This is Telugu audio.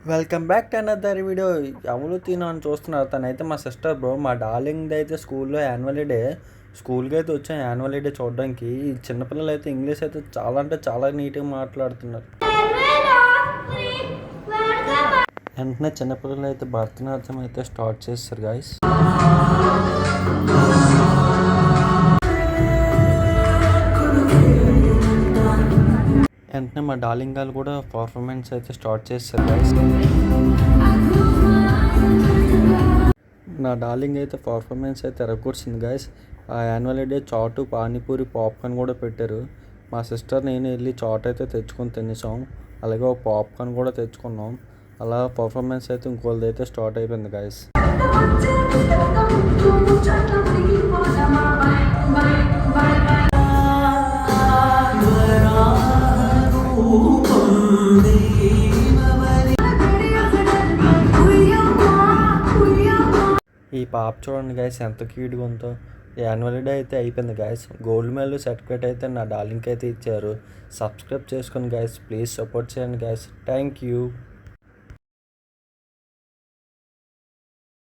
Welcome back to another video. ఎవరు తినో అని చూస్తున్నారు. తనైతే మా సిస్టర్ బ్రో. మా డార్లింగ్ది అయితే స్కూల్లో యాన్యువల్ డే. స్కూల్కి అయితే వచ్చాం యాన్యువల్ డే చూడడానికి. ఈ చిన్నపిల్లలు అయితే ఇంగ్లీష్ అయితే చాలా అంటే చాలా నీట్గా మాట్లాడుతున్నారు. వెంటనే చిన్నపిల్లలు అయితే భరతనాట్యం అయితే స్టార్ట్ చేస్తారు గాయస్. వెంటనే మా డార్లింగ్ గారు కూడా పర్ఫార్మెన్స్ అయితే స్టార్ట్ చేస్తారు గైస్. నా డార్లింగ్ అయితే పర్ఫార్మెన్స్ అయితే ఎరగొచ్చింది గైస్. ఆ యాన్యువల్ డే చాటు, పానీపూరి, పాప్కార్న్ కూడా పెట్టారు. మా సిస్టర్ నేను వెళ్ళి చాట్ అయితే తెచ్చుకొని తినేసాం. అలాగే ఒక పాప్కార్న్ కూడా తెచ్చుకున్నాం. అలా పర్ఫార్మెన్స్ అయితే ఇంకోళ్ళది అయితే స్టార్ట్ అయిపోయింది గైస్. ఈ పాప చూడండి గైస్ ఎంత క్యూట్గా ఉందో. యాన్యువల్ డే అయితే అయిపోయింది గైస్. గోల్డ్ మెడల్ సర్టిఫికేట్ అయితే నా డార్లింగ్కి అయితే ఇచ్చారు. సబ్స్క్రైబ్ చేసుకుని గైస్, ప్లీజ్ సపోర్ట్ చేయండి గైస్. Thank you.